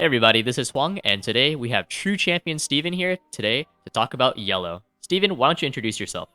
Hey everybody, this is Hoang, and today we have TrueChampionSteven here today to talk about yellow. Steven, why don't you introduce yourself?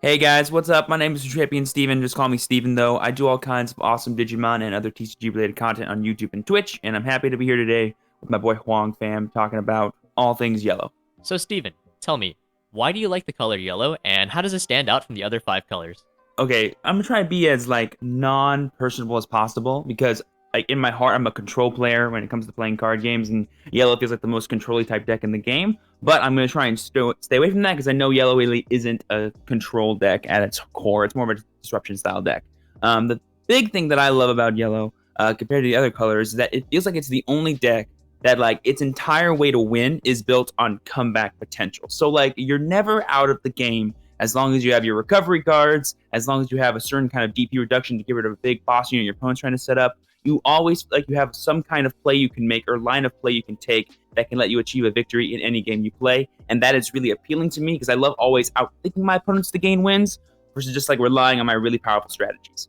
Hey guys, what's up? My name is TrueChampionSteven. Just call me Steven though. I do all kinds of awesome Digimon and other TCG related content on YouTube and Twitch, and I'm happy to be here today with my boy Hoang fam talking about all things yellow. So Steven, tell me, why do you like the color yellow, and how does it stand out from the other five colors? Okay, I'm gonna try to be as like non-personable as possible because like in my heart I'm a control player when it comes to playing card games, and yellow feels like the most control-y type deck in the game. But I'm gonna try and stay away from that because I know yellow really isn't a control deck at its core. It's more of a disruption style deck. The big thing that I love about yellow compared to the other colors is that it feels like it's the only deck that like its entire way to win is built on comeback potential. So like you're never out of the game as long as you have your recovery cards, as long as you have a certain kind of DP reduction to get rid of a big boss unit your opponent's trying to set up. You always like you have some kind of play you can make or line of play you can take that can let you achieve a victory in any game you play, and that is really appealing to me because I love always outthinking my opponents to gain wins versus just like relying on my really powerful strategies.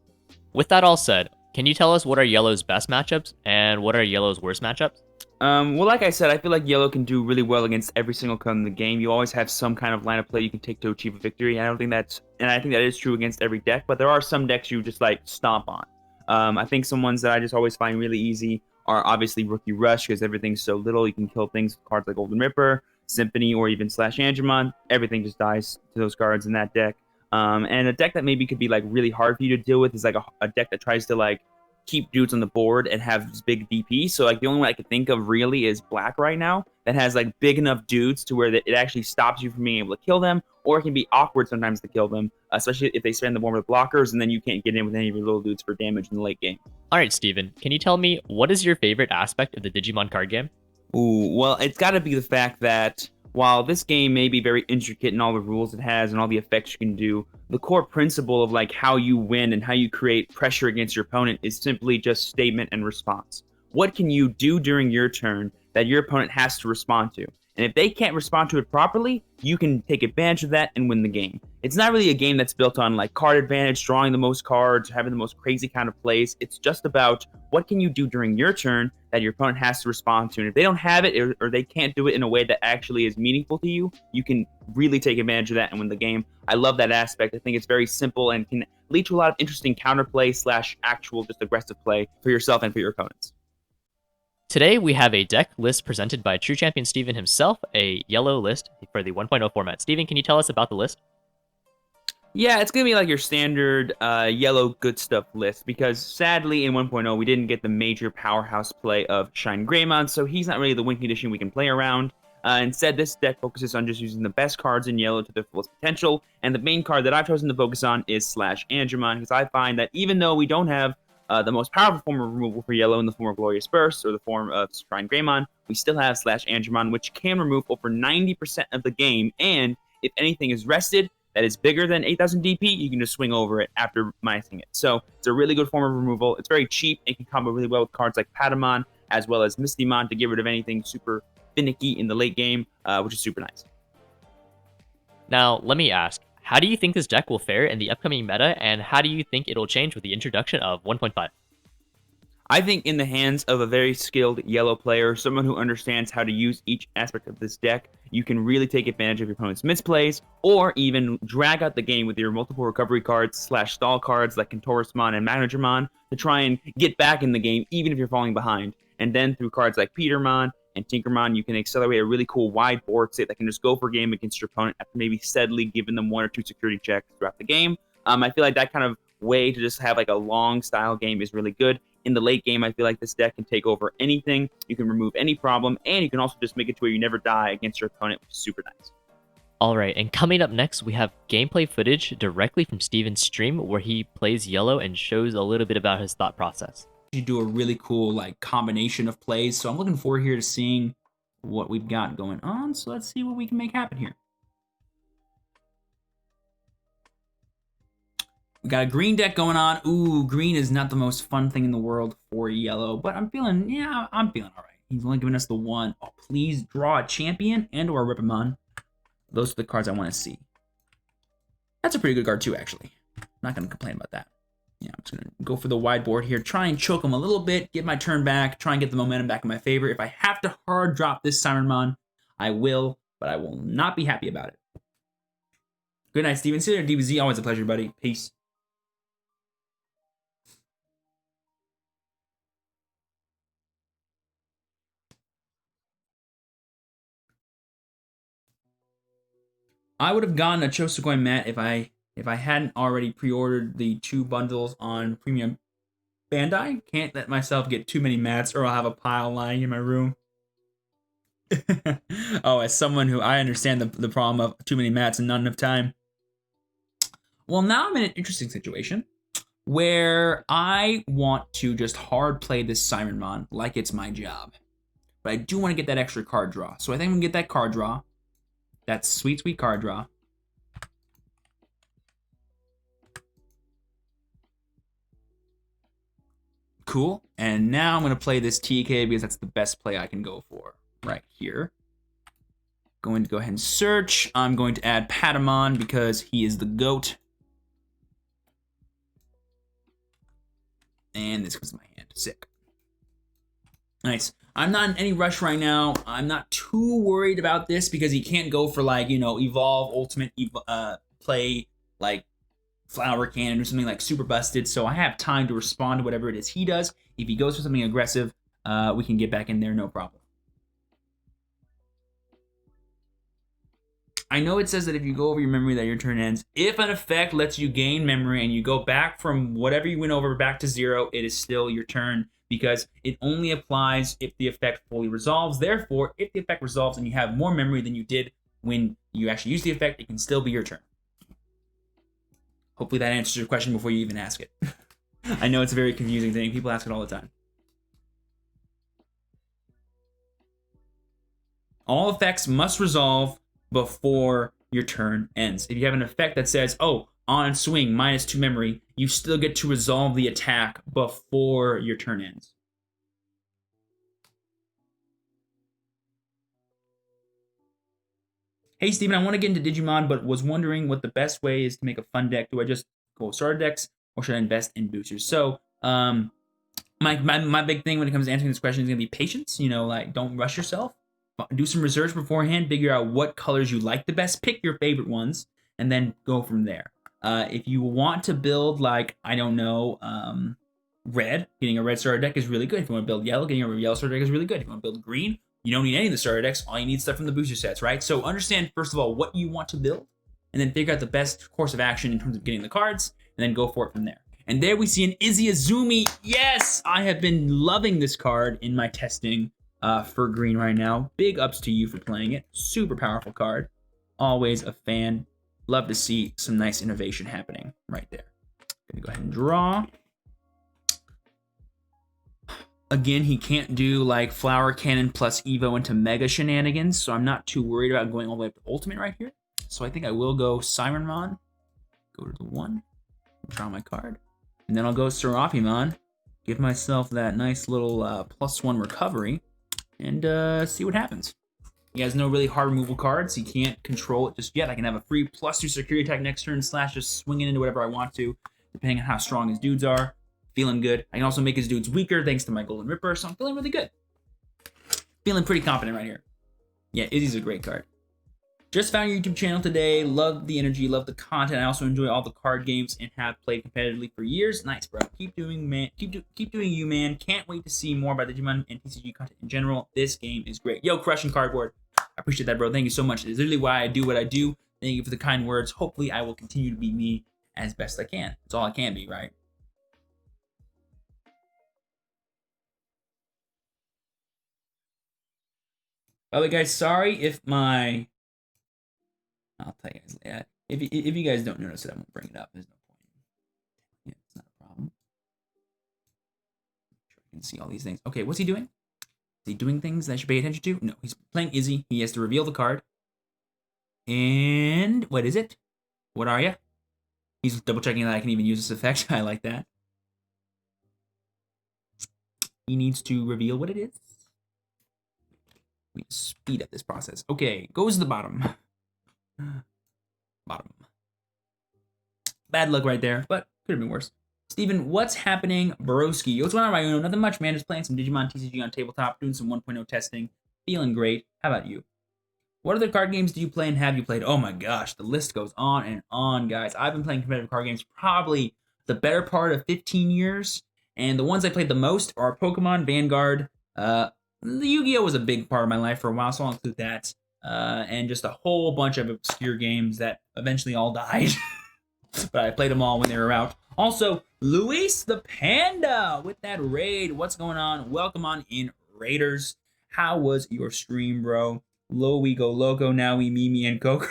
With that all said, can you tell us what are yellow's best matchups and what are yellow's worst matchups? Well, like I said, I feel like yellow can do really well against every single card in the game. You always have some kind of line of play you can take to achieve a victory. I think that is true against every deck, but there are some decks you just like stomp on. I think some ones that I just always find really easy are obviously Rookie Rush because everything's so little. You can kill things with cards like Golden Ripper, Symphony, or even Slash Angemon. Everything just dies to those cards in that deck. And a deck that maybe could be like really hard for you to deal with is like a deck that tries to like keep dudes on the board and have this big DP. So like the only one I could think of really is black right now that has like big enough dudes to where it actually stops you from being able to kill them, or it can be awkward sometimes to kill them, especially if they spend the board with blockers and then you can't get in with any of your little dudes for damage in the late game. Alright Steven, can you tell me what is your favorite aspect of the Digimon card game? Ooh, well, it's got to be the fact that while this game may be very intricate in all the rules it has and all the effects you can do, the core principle of like how you win and how you create pressure against your opponent is simply just statement and response. What can you do during your turn that your opponent has to respond to? And if they can't respond to it properly, you can take advantage of that and win the game. It's not really a game that's built on like card advantage, drawing the most cards, having the most crazy kind of plays. It's just about what can you do during your turn that your opponent has to respond to. And if they don't have it or they can't do it in a way that actually is meaningful to you, you can really take advantage of that and win the game. I love that aspect. I think it's very simple and can lead to a lot of interesting counterplay / actual just aggressive play for yourself and for your opponents. Today we have a deck list presented by TrueChampionSteven himself, a yellow list for the 1.0 format. Steven, can you tell us about the list? Yeah, it's going to be like your standard yellow good stuff list because sadly in 1.0 we didn't get the major powerhouse play of Shine Greymon, so he's not really the win condition we can play around. Instead, this deck focuses on just using the best cards in yellow to their fullest potential, and the main card that I've chosen to focus on is Slash Angemon because I find that even though we don't have the most powerful form of removal for yellow in the form of Glorious Burst or the form of Shrine Greymon, we still have Slash Angemon, which can remove over 90% of the game, and if anything is rested that is bigger than 8,000 DP, you can just swing over it after minusing it. So it's a really good form of removal. It's very cheap and can combo really well with cards like Patamon as well as Mistymon to get rid of anything super finicky in the late game, which is super nice. Now, let me ask, how do you think this deck will fare in the upcoming meta, and how do you think it'll change with the introduction of 1.5? I think in the hands of a very skilled yellow player, someone who understands how to use each aspect of this deck, you can really take advantage of your opponent's misplays, or even drag out the game with your multiple recovery cards / stall cards like Kentorismon and Managermon to try and get back in the game even if you're falling behind. And then through cards like Petermon and Tinkermon, you can accelerate a really cool wide board state that can just go for game against your opponent after maybe steadily giving them 1 or 2 security checks throughout the game. I feel like that kind of way to just have like a long style game is really good. In the late game, I feel like this deck can take over anything. You can remove any problem, and you can also just make it to where you never die against your opponent, which is super nice. Alright, and coming up next, we have gameplay footage directly from Steven's stream where he plays yellow and shows a little bit about his thought process. You do a really cool like combination of plays, so I'm looking forward here to seeing what we've got going on. So let's see what we can make happen here. We got a green deck going on. Ooh, green is not the most fun thing in the world for yellow, but I'm feeling all right. He's only giving us the one. Oh, please draw a champion and or a Ripamon. Those are the cards I want to see. That's a pretty good card too, actually. Not going to complain about that. Yeah, I'm just going to go for the wide board here. Try and choke him a little bit. Get my turn back. Try and get the momentum back in my favor. If I have to hard drop this Sirenmon, I will. But I will not be happy about it. Good night, Steven. See you later, DBZ. Always a pleasure, buddy. Peace. I would have gotten a Chosukoi mat if I hadn't already pre-ordered the 2 bundles on Premium Bandai. Can't let myself get too many mats or I'll have a pile lying in my room. Oh, as someone who I understand the problem of too many mats and not enough time. Well, now I'm in an interesting situation where I want to just hard play this Sirenmon like it's my job. But I do want to get that extra card draw. So I think I'm going to get that card draw. That sweet, sweet card draw. Cool. And now I'm going to play this TK because that's the best play I can go for right here. Going to go ahead and search. I'm going to add Patamon because he is the GOAT. And this comes to my hand. Sick. Nice. I'm not in any rush right now. I'm not too worried about this because he can't go for, like, you know, evolve, ultimate, play, like, flower cannon or something like super busted. So I have time to respond to whatever it is he does. If he goes for something aggressive, we can get back in there, no problem. I know it says that if you go over your memory that your turn ends. If an effect lets you gain memory and you go back from whatever you went over back to 0, it is still your turn because it only applies if the effect fully resolves. Therefore, if the effect resolves and you have more memory than you did when you actually use the effect, it can still be your turn. Hopefully that answers your question before you even ask it. I know it's a very confusing thing. People ask it all the time. All effects must resolve before your turn ends. If you have an effect that says, oh, on swing, -2 memory, you still get to resolve the attack before your turn ends. Hey, Steven, I want to get into Digimon, but was wondering what the best way is to make a fun deck. Do I just go starter decks, or should I invest in boosters? So, my big thing when it comes to answering this question is going to be patience. You know, like, don't rush yourself. Do some research beforehand. Figure out what colors you like the best. Pick your favorite ones, and then go from there. If you want to build, like, I don't know, red, getting a red starter deck is really good. If you want to build yellow, getting a yellow starter deck is really good. If you want to build green, you don't need any of the starter decks. All you need is stuff from the booster sets, right? So understand, first of all, what you want to build, and then figure out the best course of action in terms of getting the cards, and then go for it from there. And there we see an Izzy Azumi. Yes! I have been loving this card in my testing for green right now. Big ups to you for playing it. Super powerful card. Always a fan. Love to see some nice innovation happening right there. Gonna go ahead and draw. Again, he can't do like Flower Cannon plus Evo into Mega shenanigans, so I'm not too worried about going all the way up to Ultimate right here. So I think I will go Sirenmon, go to the 1, draw my card, and then I'll go Serapimon, give myself that nice little +1 recovery, and see what happens. He has no really hard removal cards. He can't control it just yet. I can have a free +2 security attack next turn, slash just swing it into whatever I want to, depending on how strong his dudes are. Feeling good. I can also make his dudes weaker thanks to my Golden Ripper, so I'm feeling really good. Feeling pretty confident right here. Yeah, Izzy's a great card. Just found your YouTube channel today. Love the energy, love the content. I also enjoy all the card games and have played competitively for years. Nice, bro. Keep doing, man. Keep doing you, man. Can't wait to see more about Digimon and TCG content in general. This game is great. Yo, crushing cardboard. I appreciate that, bro. Thank you so much. It's literally why I do what I do. Thank you for the kind words. Hopefully, I will continue to be me as best I can. That's all I can be, right? By the way, guys, sorry if my... I'll tell you guys later. If you guys don't notice it, I won't bring it up. There's no point. Yeah, it's not a problem. Make sure I can see all these things. Okay, what's he doing? Is he doing things that I should pay attention to? No, he's playing Izzy. He has to reveal the card. And what is it? What are you? He's double checking that I can even use this effect. I like that. He needs to reveal what it is. We speed up this process. Okay, goes to the bottom. Bottom. Bad luck right there, but could have been worse. Steven, what's happening, broski? What's going on, Ryan? Nothing much, man. Just playing some Digimon TCG on tabletop, doing some 1.0 testing. Feeling great. How about you? What other card games do you play and have you played? Oh my gosh, the list goes on and on, guys. I've been playing competitive card games probably the better part of 15 years, and the ones I played the most are Pokemon, Vanguard. The Yu-Gi-Oh! Was a big part of my life for a while, so I'll include that. And just a whole bunch of obscure games that eventually all died. But I played them all when they were out. Also, Luis the Panda with that raid. What's going on? Welcome on in, Raiders. How was your stream, bro? Lo we go loco, now we Mimi and Coco.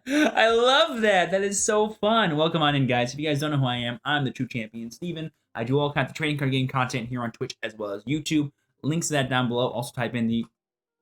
I love that. That is so fun. Welcome on in, guys. If you guys don't know who I am, I'm the True Champion Steven. I do all kinds of trading card game content here on Twitch as well as YouTube. Links to that down below. Also type in the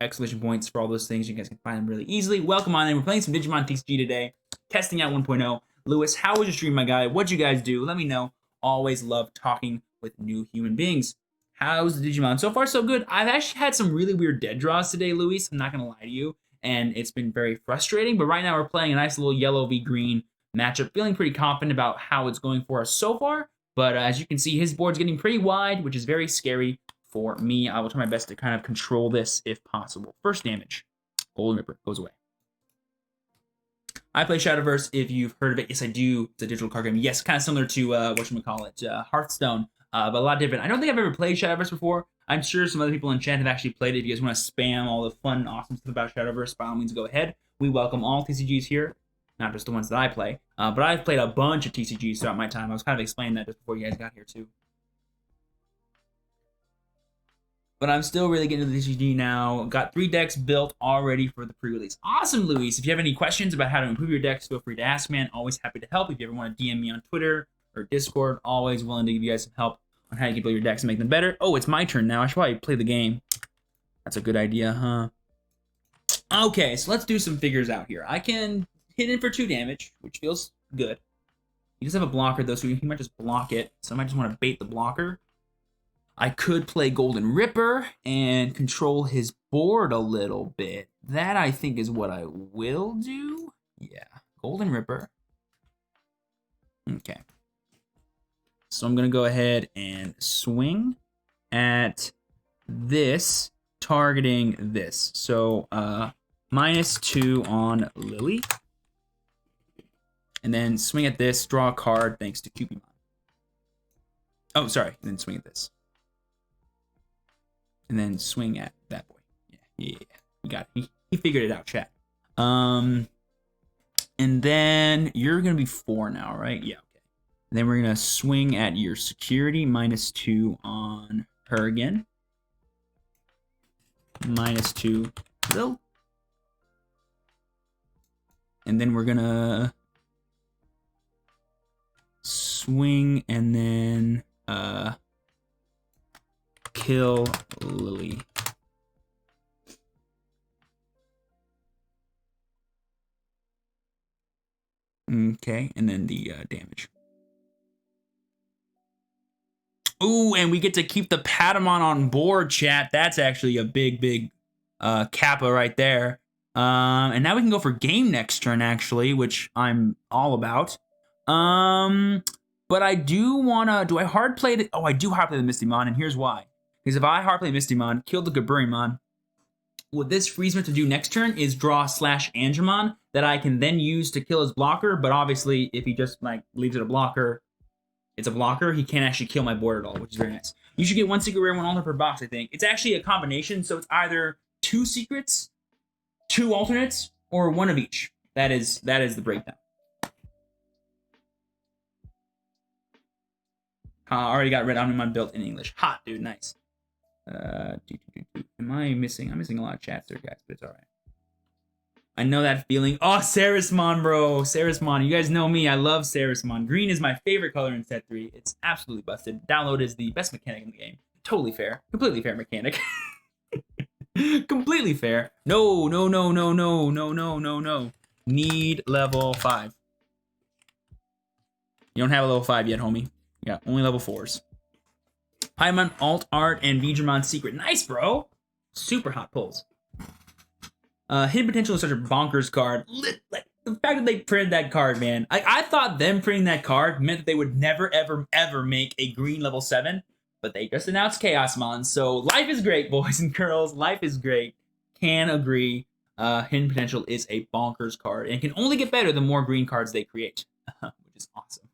exclamation points for all those things. You guys can find them really easily. Welcome on in. We're playing some Digimon TCG today. Testing out 1.0. Lewis, how was your stream, my guy? What'd you guys do? Let me know. Always love talking with new human beings. How's the Digimon? So far, so good. I've actually had some really weird dead draws today, Luis. I'm not going to lie to you. And it's been very frustrating. But right now, we're playing a nice little yellow v green matchup. Feeling pretty confident about how it's going for us so far. But as you can see, his board's getting pretty wide, which is very scary for me. I will try my best to kind of control this if possible. First damage. Golden Ripper goes away. I play Shadowverse, if you've heard of it. Yes, I do. It's a digital card game. Yes, kind of similar to, whatchamacallit, Hearthstone, but a lot different. I don't think I've ever played Shadowverse before. I'm sure some other people in chat have actually played it. If you guys want to spam all the fun, awesome stuff about Shadowverse, by all means, go ahead. We welcome all TCGs here, not just the ones that I play. But I've played a bunch of TCGs throughout my time. I was kind of explaining that just before you guys got here, too. But I'm still really getting into the TCG now. Got 3 decks built already for the pre-release. Awesome, Luis. If you have any questions about how to improve your decks, feel free to ask, man. Always happy to help. If you ever want to DM me on Twitter or Discord, always willing to give you guys some help on how you can build your decks and make them better. Oh, it's my turn now. I should probably play the game. That's a good idea, huh? Okay, so let's do some figures out here. I can hit in for 2 damage, which feels good. He does have a blocker, though, so he might just block it. So I might just want to bait the blocker. I could play Golden Ripper and control his board a little bit. That, I think, is what I will do. Yeah, Golden Ripper. Okay. So I'm going to go ahead and swing at this, targeting this. So, -2 on Lily. And then swing at this, draw a card, thanks to Cupimon. Oh, sorry, and then swing at this. And then swing at that boy. Yeah. You got it. He figured it out, chat. And then you're going to be 4 now, right? Yeah, okay. And then we're going to swing at your security, -2 on her again. -2, Lil. And then we're going to swing and then kill Lily. Okay, and then the damage. Ooh, and we get to keep the Patamon on board, chat. That's actually a big kappa right there. And now we can go for game next turn, actually, which I'm all about. But I do wanna, do I hard play the, oh, I do hard play the Mistymon, and here's why. Because if I hard play Mistymon, kill the Gaburimon, what this frees me to do next turn is draw /Angemon that I can then use to kill his blocker, but obviously if he just like leaves it a blocker, it's a blocker, he can't actually kill my board at all, which is very nice. You should get 1 secret rare, 1 alter per box, I think. It's actually a combination, so it's either 2 secrets, 2 alternates, or 1 of each. That is the breakdown. Already got Red Omnimon built in English. Hot, dude, nice. Am I missing? I'm missing a lot of chats there, guys, but it's all right. I know that feeling. Oh, Sarismon, bro. Sarismon. You guys know me. I love Sarismon. Green is my favorite color in set 3. It's absolutely busted. Download is the best mechanic in the game. Totally fair. Completely fair mechanic. Completely fair. No. Need level 5. You don't have a level 5 yet, homie. You got only level 4s. Paimon, Alt Art, and Digimon Secret. Nice, bro. Super hot pulls. Hidden Potential is such a bonkers card. The fact that they printed that card, man. I thought them printing that card meant that they would never, ever, ever make a green level 7, but they just announced Chaosmon. So life is great, boys and girls. Life is great. Can agree. Hidden Potential is a bonkers card and can only get better the more green cards they create, which is awesome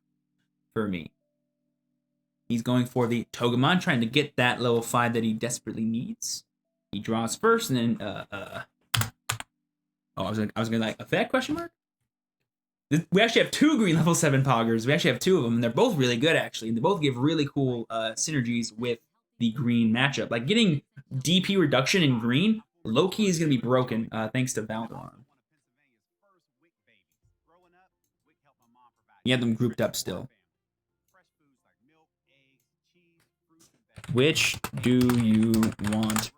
for me. He's going for the Togemon, trying to get that level 5 that he desperately needs. He draws first, and then oh, I was gonna like effect question mark. We actually have 2 green level 7 Poggers. We actually have 2 of them, and they're both really good actually. And they both give really cool synergies with the green matchup. Like getting DP reduction in green, low key is gonna be broken thanks to Valdron. You have them grouped up still. Which do you want?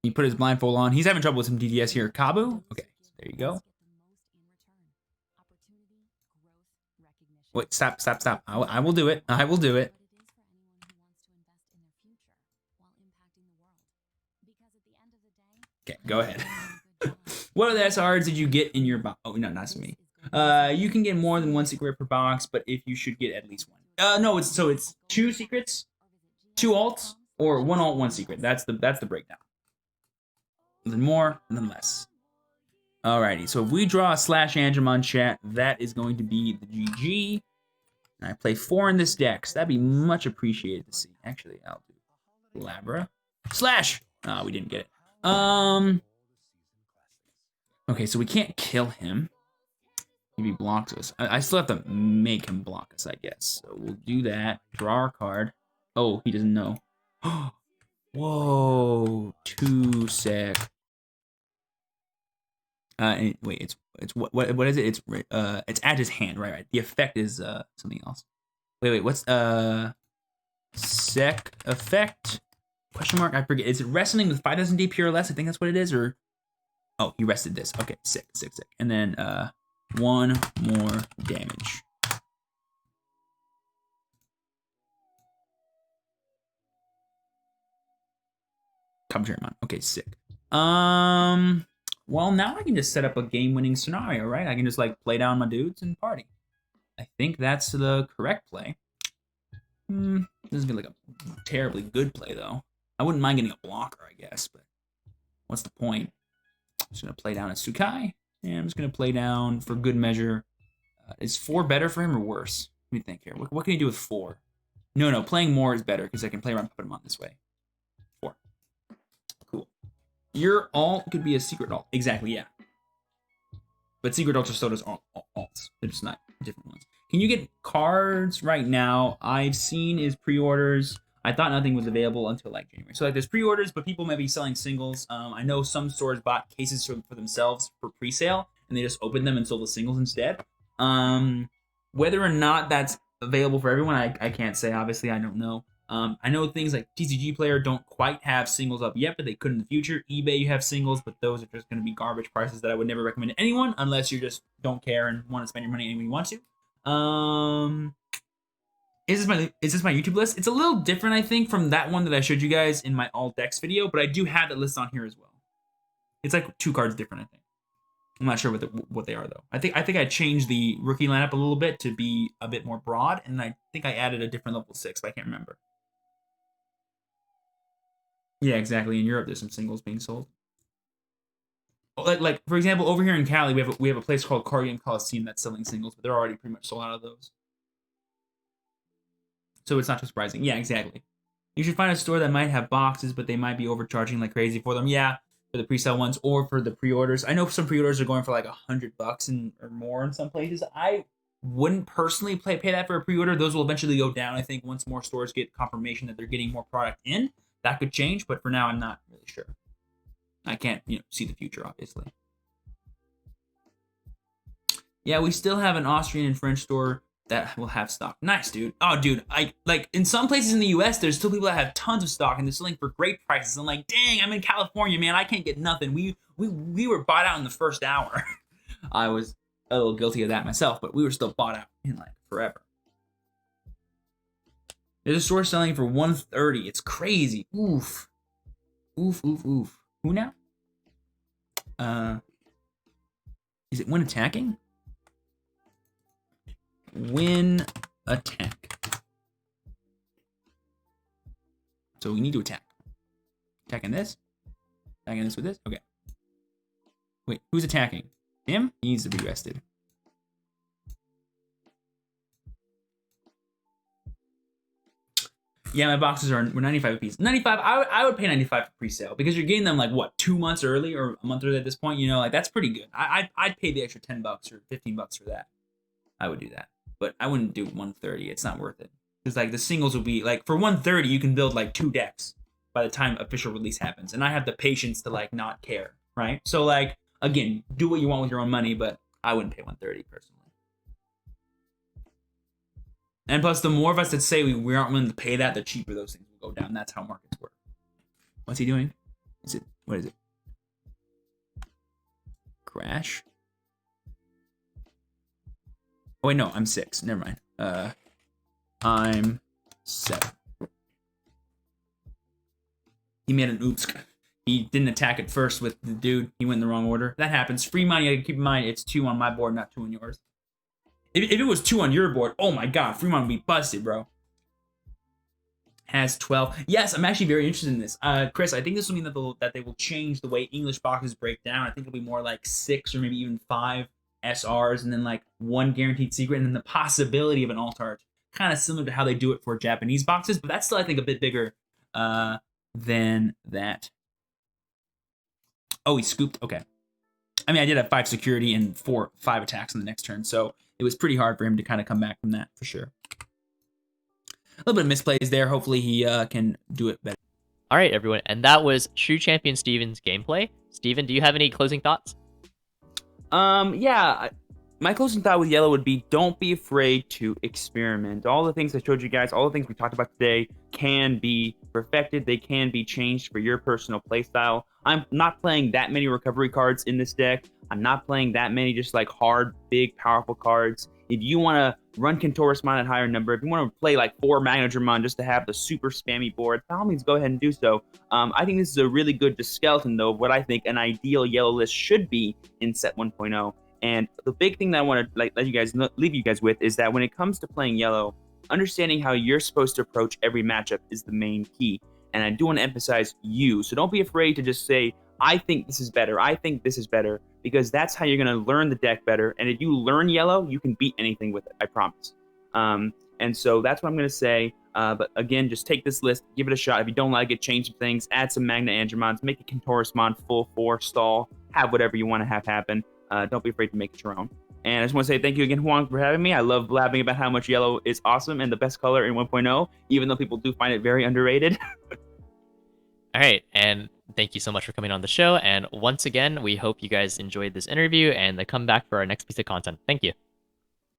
He put his blindfold on. He's having trouble with some DDS here. Kabu? Okay, there you go. Wait, stop. I will do it. I will do it. Okay, go ahead. What other SRs did you get in your box? Oh, no, not me. You can get more than 1 secret per box, but if you should get at least 1. No, it's 2 secrets, 2 alts, or 1 alt, 1 secret. That's the breakdown. Then more, and then less. Alrighty, so if we draw a /Angemon chat, that is going to be the GG. And I play 4 in this deck, so that'd be much appreciated to see. Actually, I'll do Labra. /! Oh, we didn't get it. Okay, so we can't kill him if he blocks us. I still have to make him block us, I guess. So we'll do that. Draw our card. Oh, he doesn't know. Whoa, 2 sec. Wait, it's what is it? It's at his hand, right? The effect is something else. Wait, what's sec effect? Question mark? I forget. Is it wrestling with 5,000 DP or less? I think that's what it is. Or oh, he rested this. Okay, sick. And then 1 more damage. Commentary. Okay, sick. Well, now I can just set up a game-winning scenario, right? I can just, like, play down my dudes and party. I think that's the correct play. Doesn't feel like a terribly good play, though. I wouldn't mind getting a blocker, I guess, but what's the point? I'm just going to play down a Tsukai, and I'm just going to play down, for good measure, is 4 better for him or worse? Let me think here. What can he do with 4? No, playing more is better, because I can play around Puppetmon this way. 4. Cool. Your alt could be a secret alt. Exactly, yeah. But secret alts are so does alts. They're just not different ones. Can you get cards right now? I've seen is pre-orders. I thought nothing was available until like January. So like there's pre-orders, but people may be selling singles. I know some stores bought cases for themselves for pre-sale, and they just opened them and sold the singles instead. Whether or not that's available for everyone, I can't say. Obviously, I don't know. I know things like TCG Player don't quite have singles up yet, but they could in the future. eBay, you have singles, but those are just going to be garbage prices that I would never recommend to anyone unless you just don't care and want to spend your money any way you want to. Is this my YouTube list? It's a little different, I think, from that one that I showed you guys in my all decks video, but I do have that list on here as well. It's like 2 cards different, I think. I'm not sure what they are though. I think I changed the rookie lineup a little bit to be a bit more broad, and I think I added a different level 6, but I can't remember. Yeah, exactly. In Europe, there's some singles being sold. Like for example, over here in Cali, we have a place called Card Game Coliseum that's selling singles, but they're already pretty much sold out of those. So it's not too surprising. Yeah, exactly. You should find a store that might have boxes, but they might be overcharging like crazy for them. Yeah, for the pre-sale ones or for the pre-orders. I know some pre-orders are going for like $100 or more in some places. I wouldn't personally pay that for a pre-order. Those will eventually go down, I think, once more stores get confirmation that they're getting more product in. That could change, but for now, I'm not really sure. I can't, see the future, obviously. Yeah, we still have an Austrian and French store that will have stock. Nice, dude. Oh, dude, in some places in the U.S., there's still people that have tons of stock, and they're selling for great prices. I'm like, dang, I'm in California, man. I can't get nothing. We were bought out in the first hour. I was a little guilty of that myself, but we were still bought out in, like, forever. There's a store selling for 130. It's crazy. Oof. Oof, oof, oof. Who now? Is it when attacking? When attack. So we need to attack. Attacking this? Attacking this with this? Okay. Wait, who's attacking? Him? He needs to be rested. Yeah, my boxes were 95 a piece. 95, I would pay 95 for pre-sale because you're getting them like what, 2 months early or a month early at this point. You know, like that's pretty good. I'd pay the extra $10 or $15 for that. I would do that, but I wouldn't do 130. It's not worth it because like the singles will be like for 130 you can build like 2 decks by the time official release happens, and I have the patience to like not care, right? So like again, do what you want with your own money, but I wouldn't pay 130 personally. And plus, the more of us that say we aren't willing to pay that, the cheaper those things will go down. That's how markets work. What's he doing? What is it? Crash? Oh wait, no, I'm 6. Never mind. I'm 7. He made an oops. He didn't attack it first with the dude. He went in the wrong order. That happens. Free money, keep in mind, it's 2 on my board, not 2 on yours. If it was 2 on your board, oh my god, Fremont would be busted, bro. Has 12. Yes, I'm actually very interested in this. Chris, I think this will mean that they will change the way English boxes break down. I think it'll be more like 6 or maybe even 5 SRs and then like 1 guaranteed secret and then the possibility of an alt art. Kind of similar to how they do it for Japanese boxes, but that's still, I think, a bit bigger than that. Oh, he scooped. Okay. I mean, I did have 5 security and 5 attacks on the next turn, so it was pretty hard for him to kind of come back from that, for sure. A little bit of misplays there. Hopefully he can do it better. All right, everyone, and that was TrueChampionSteven's gameplay. Steven, do you have any closing thoughts? Yeah, my closing thought with yellow would be don't be afraid to experiment. All the things I showed you guys, all the things we talked about today can be perfected. They can be changed for your personal playstyle. I'm not playing that many recovery cards in this deck. I'm not playing that many just like hard, big, powerful cards. If you want to run Kentorismon at higher number, if you want to play like 4 Magnadramon just to have the super spammy board, by all means go ahead and do so. I think this is a really good skeleton though of what I think an ideal yellow list should be in set 1.0. And the big thing that I want to leave you guys with is that when it comes to playing yellow, understanding how you're supposed to approach every matchup is the main key. And I do want to emphasize you. So don't be afraid to just say, I think this is better. I think this is better. Because that's how you're going to learn the deck better. And if you learn yellow, you can beat anything with it. I promise. And so that's what I'm going to say. But again, just take this list. Give it a shot. If you don't like it, change some things. Add some Magnadramons. Make a Kentorismon full 4 stall. Have whatever you want to have happen. Don't be afraid to make it your own. And I just want to say thank you again, Hoang, for having me. I love blabbing about how much yellow is awesome and the best color in 1.0, even though people do find it very underrated. All right, and thank you so much for coming on the show. And once again, we hope you guys enjoyed this interview and come back for our next piece of content. Thank you.